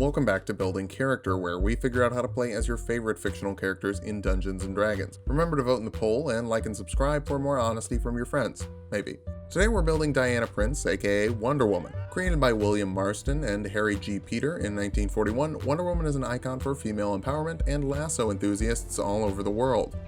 Welcome back to Building Character, where we figure out how to play as your favorite fictional characters in Dungeons & Dragons. Remember to vote in the poll and like and subscribe for more honesty from your friends. Maybe. Today we're building Diana Prince, aka Wonder Woman. Created by William Marston and Harry G. Peter in 1941, Wonder Woman is an icon for female empowerment and lasso enthusiasts all over the world.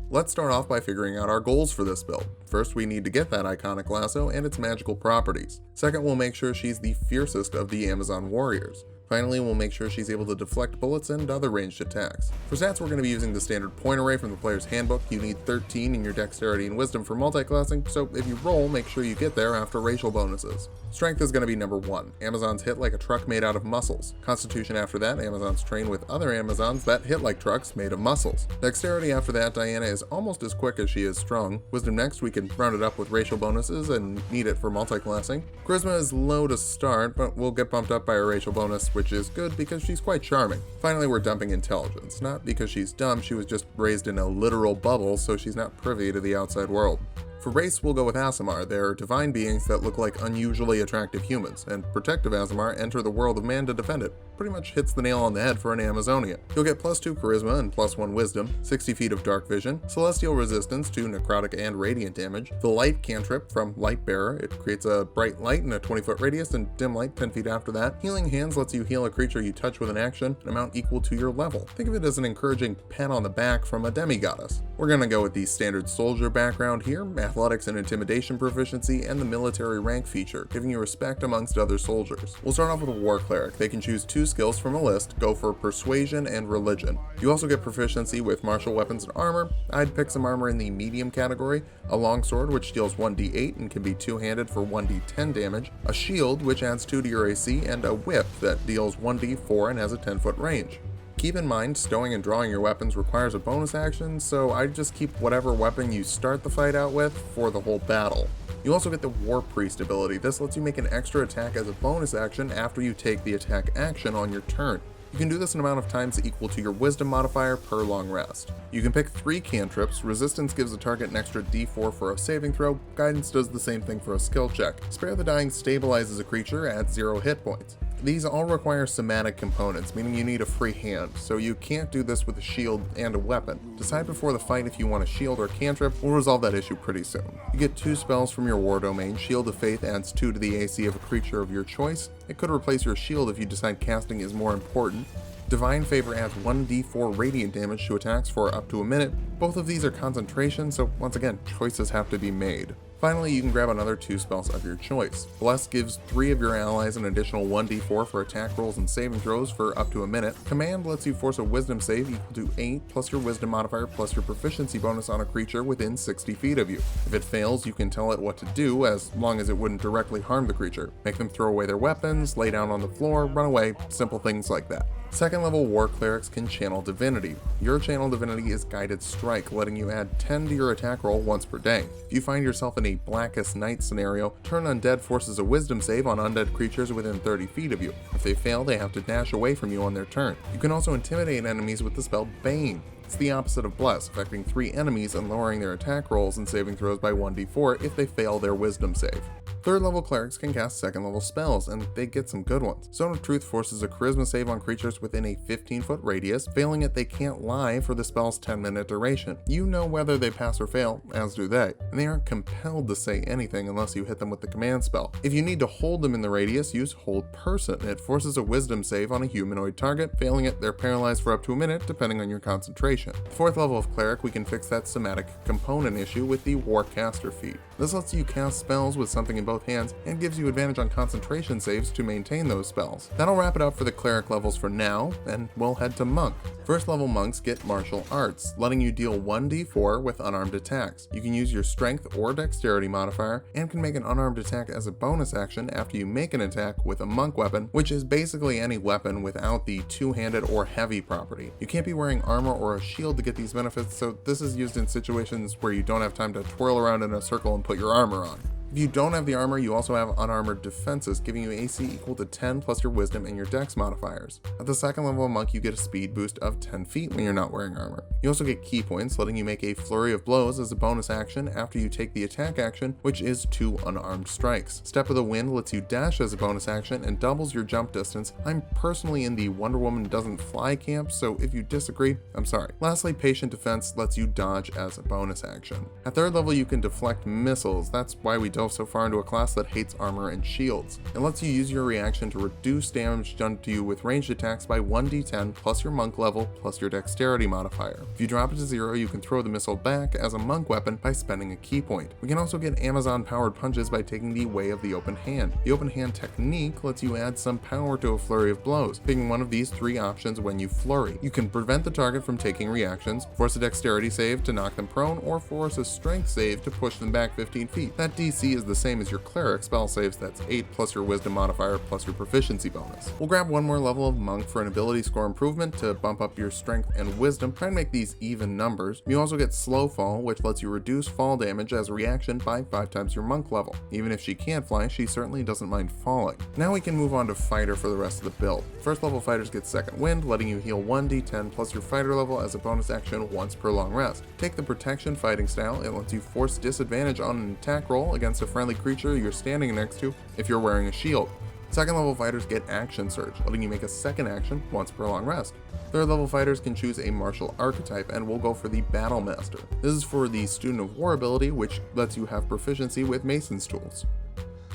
Let's start off by figuring out our goals for this build. First, we need to get that iconic lasso and its magical properties. Second, we'll make sure she's the fiercest of the Amazon warriors. Finally, we'll make sure she's able to deflect bullets and other ranged attacks. For stats, we're going to be using the standard point array from the player's handbook. You need 13 in your dexterity and wisdom for multiclassing, so if you roll, make sure you get there after racial bonuses. Strength is going to be number 1. Amazons hit like a truck made out of muscles. Constitution after that, Amazons train with other Amazons that hit like trucks made of muscles. Dexterity after that, Diana is almost as quick as she is strong. Wisdom next, we can round it up with racial bonuses and need it for multiclassing. Charisma is low to start, but we'll get bumped up by a racial bonus, which is good because she's quite charming. Finally, we're dumping intelligence. Not because she's dumb, she was just raised in a literal bubble, so she's not privy to the outside world. For race, we'll go with AASIMAR. They're divine beings that look like unusually attractive humans, and protective AASIMAR enter the world of man to defend it. Pretty much hits the nail on the head for an Amazonia. You'll get +2 charisma and +1 wisdom, 60 feet of dark vision, celestial resistance to necrotic and radiant damage, the light cantrip from Lightbearer. It creates a bright light in a 20-foot radius and dim light 10 feet after that. Healing hands lets you heal a creature you touch with an action, an amount equal to your level. Think of it as an encouraging pat on the back from a demigoddess. We're gonna go with the standard soldier background here, athletics and intimidation proficiency, and the military rank feature, giving you respect amongst other soldiers. We'll start off with a war cleric. They can choose 2 skills from a list, go for persuasion and religion. You also get proficiency with martial weapons and armor. I'd pick some armor in the medium category, a longsword which deals 1d8 and can be two-handed for 1d10 damage, a shield which adds 2 to your AC, and a whip that deals 1d4 and has a 10-foot range. Keep in mind, stowing and drawing your weapons requires a bonus action, so I'd just keep whatever weapon you start the fight out with for the whole battle. You also get the War Priest ability. This lets you make an extra attack as a bonus action after you take the attack action on your turn. You can do this an amount of times equal to your wisdom modifier per long rest. You can pick 3 cantrips. Resistance gives the target an extra d4 for a saving throw. Guidance does the same thing for a skill check. Spare the Dying stabilizes a creature at 0 hit points. These all require somatic components, meaning you need a free hand, so you can't do this with a shield and a weapon. Decide before the fight if you want a shield or cantrip. We'll resolve that issue pretty soon. You get 2 spells from your war domain. Shield of Faith adds 2 to the AC of a creature of your choice. It could replace your shield if you decide casting is more important. Divine Favor adds 1d4 radiant damage to attacks for up to a minute. Both of these are concentration, so once again, choices have to be made. Finally, you can grab another 2 spells of your choice. Bless gives 3 of your allies an additional 1d4 for attack rolls and saving throws for up to a minute. Command lets you force a wisdom save equal to 8 plus your wisdom modifier plus your proficiency bonus on a creature within 60 feet of you. If it fails, you can tell it what to do as long as it wouldn't directly harm the creature. Make them throw away their weapons, lay down on the floor, run away, simple things like that. Second level war clerics can channel divinity. Your channel divinity is guided strike, letting you add 10 to your attack roll once per day. If you find yourself in a Blackest Night scenario, turn undead forces a wisdom save on undead creatures within 30 feet of you. If they fail, they have to dash away from you on their turn. You can also intimidate enemies with the spell Bane. It's the opposite of Bless, affecting 3 enemies and lowering their attack rolls and saving throws by 1d4 if they fail their wisdom save. Third level clerics can cast 2nd level spells, and they get some good ones. Zone of Truth forces a charisma save on creatures within a 15-foot radius. Failing it, they can't lie for the spell's 10-minute duration. You know whether they pass or fail, as do they, and they aren't compelled to say anything unless you hit them with the command spell. If you need to hold them in the radius, use Hold Person. It forces a wisdom save on a humanoid target. Failing it, they're paralyzed for up to a minute, depending on your concentration. 4th level of cleric, we can fix that somatic component issue with the Warcaster feat. This lets you cast spells with something in both hands and gives you advantage on concentration saves to maintain those spells. That'll wrap it up for the cleric levels for now, and we'll head to monk. First level monks get martial arts, letting you deal 1d4 with unarmed attacks. You can use your strength or dexterity modifier and can make an unarmed attack as a bonus action after you make an attack with a monk weapon, which is basically any weapon without the two-handed or heavy property. You can't be wearing armor or a shield to get these benefits, so this is used in situations where you don't have time to twirl around in a circle and put your armor on. If you don't have the armor, you also have unarmored defenses, giving you AC equal to 10 plus your wisdom and your dex modifiers. At the second level of monk, you get a speed boost of 10 feet when you're not wearing armor. You also get key points, letting you make a flurry of blows as a bonus action after you take the attack action, which is 2 unarmed strikes. Step of the Wind lets you dash as a bonus action and doubles your jump distance. I'm personally in the Wonder Woman doesn't fly camp, so if you disagree, I'm sorry. Lastly, Patient Defense lets you dodge as a bonus action. At third level, you can deflect missiles. That's why we dove so far into a class that hates armor and shields. It lets you use your reaction to reduce damage done to you with ranged attacks by 1d10 plus your monk level plus your dexterity modifier. If you drop it to 0, you can throw the missile back as a monk weapon by spending a key point. We can also get Amazon powered punches by taking the Way of the Open Hand. The Open Hand technique lets you add some power to a flurry of blows, picking one of these 3 options when you flurry. You can prevent the target from taking reactions, force a dexterity save to knock them prone, or force a strength save to push them back 15 feet. That DC is the same as your cleric spell saves, that's 8 plus your wisdom modifier plus your proficiency bonus. We'll grab one more level of monk for an ability score improvement to bump up your strength and wisdom, try and make these even numbers. You also get slow fall, which lets you reduce fall damage as a reaction by 5 times your monk level. Even if she can't fly, she certainly doesn't mind falling. Now we can move on to fighter for the rest of the build. First level fighters get second wind, letting you heal 1d10 plus your fighter level as a bonus action once per long rest. Take the protection fighting style. It lets you force disadvantage on an attack roll against a friendly creature you're standing next to if you're wearing a shield. Second level fighters get action surge, letting you make a second action once per long rest. Third level fighters can choose a martial archetype, and we'll go for the Battle Master. This is for the Student of War ability, which lets you have proficiency with Mason's tools.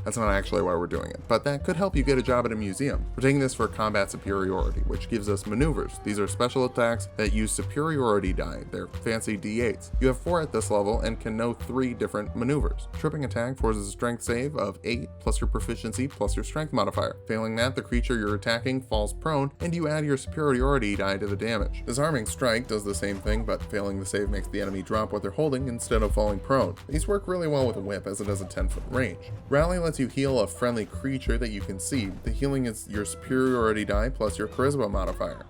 That's not actually why we're doing it, but that could help you get a job at a museum. We're taking this for combat superiority, which gives us maneuvers. These are special attacks that use superiority die, they're fancy d8s. You have 4 at this level and can know 3 different maneuvers. Tripping attack forces a strength save of 8 plus your proficiency plus your strength modifier. Failing that, the creature you're attacking falls prone, and you add your superiority die to the damage. Disarming strike does the same thing, but failing the save makes the enemy drop what they're holding instead of falling prone. These work really well with a whip, as it has a 10-foot range. Rally lets you heal a friendly creature that you can see. The healing is your superiority die plus your charisma modifier.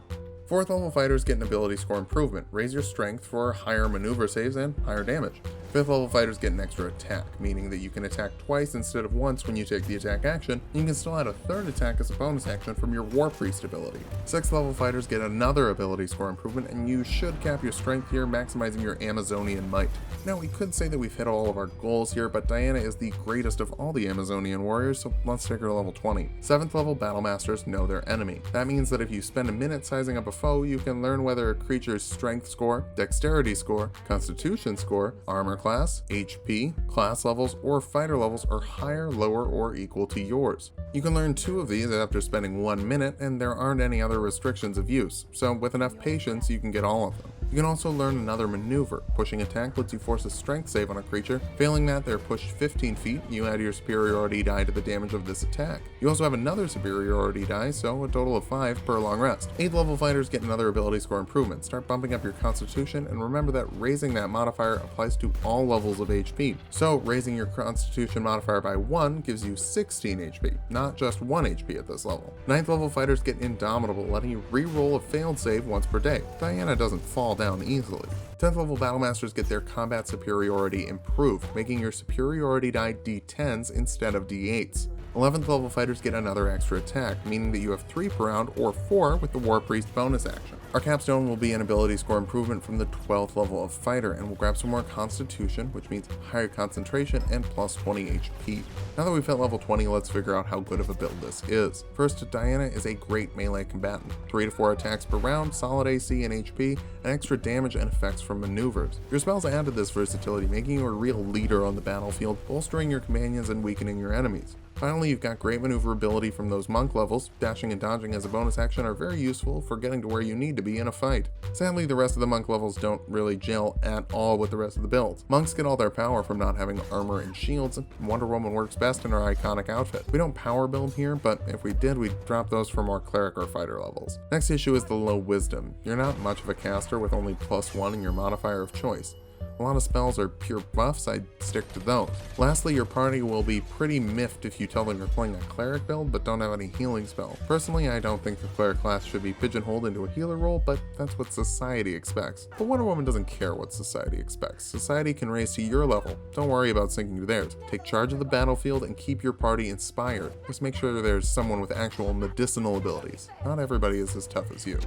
Fourth level fighters get an ability score improvement. Raise your strength for higher maneuver saves and higher damage. Fifth level fighters get an extra attack, meaning that you can attack twice instead of once when you take the attack action, and you can still add a third attack as a bonus action from your War Priest ability. Sixth level fighters get another ability score improvement, and you should cap your strength here, maximizing your Amazonian might. Now, we could say that we've hit all of our goals here, but Diana is the greatest of all the Amazonian warriors, so let's take her to level 20. 7th level Battle Masters know their enemy. That means that if you spend a minute sizing up a foe, you can learn whether a creature's strength score, dexterity score, constitution score, armor class, HP, class levels, or fighter levels are higher, lower, or equal to yours. You can learn 2 of these after spending 1 minute, and there aren't any other restrictions of use, so with enough patience you can get all of them. You can also learn another maneuver. Pushing attack lets you force a strength save on a creature. Failing that, they're pushed 15 feet. You add your superiority die to the damage of this attack. You also have another superiority die, so a total of 5 per long rest. 8th level fighters get another ability score improvement. Start bumping up your constitution, and remember that raising that modifier applies to all levels of HP. So raising your constitution modifier by 1 gives you 16 HP, not just 1 HP at this level. 9th level fighters get indomitable, letting you re-roll a failed save once per day. Diana doesn't fall down easily. 10th level Battle Masters get their combat superiority improved, making your superiority die d10s instead of d8s. 11th level fighters get another extra attack, meaning that you have 3 per round or 4 with the War Priest bonus action. Our capstone will be an ability score improvement from the 12th level of fighter, and we'll grab some more constitution, which means higher concentration and plus 20 HP. Now that we've hit level 20, let's figure out how good of a build this is. First, Diana is a great melee combatant. 3 to 4 attacks per round, solid AC and HP, and extra damage and effects from maneuvers. Your spells add to this versatility, making you a real leader on the battlefield, bolstering your companions and weakening your enemies. Finally, you've got great maneuverability from those monk levels. Dashing and dodging as a bonus action are very useful for getting to where you need to be in a fight. Sadly, the rest of the monk levels don't really gel at all with the rest of the builds. Monks get all their power from not having armor and shields, and Wonder Woman works best in her iconic outfit. We don't power build here, but if we did, we'd drop those for more cleric or fighter levels. Next issue is the low wisdom. You're not much of a caster with only +1 in your modifier of choice. A lot of spells are pure buffs, I'd stick to those. Lastly, your party will be pretty miffed if you tell them you're playing a cleric build but don't have any healing spell. Personally, I don't think the cleric class should be pigeonholed into a healer role, but that's what society expects. But Wonder Woman doesn't care what society expects. Society can raise to your level. Don't worry about sinking to theirs. Take charge of the battlefield and keep your party inspired. Just make sure there's someone with actual medicinal abilities. Not everybody is as tough as you.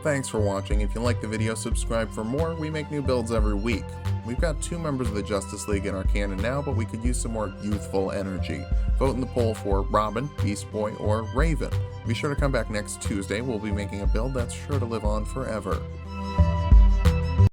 Thanks for watching. If you liked the video, subscribe for more. We make new builds every week. We've got 2 members of the Justice League in our canon now, but we could use some more youthful energy. Vote in the poll for Robin, Beast Boy, or Raven. Be sure to come back next Tuesday. We'll be making a build that's sure to live on forever.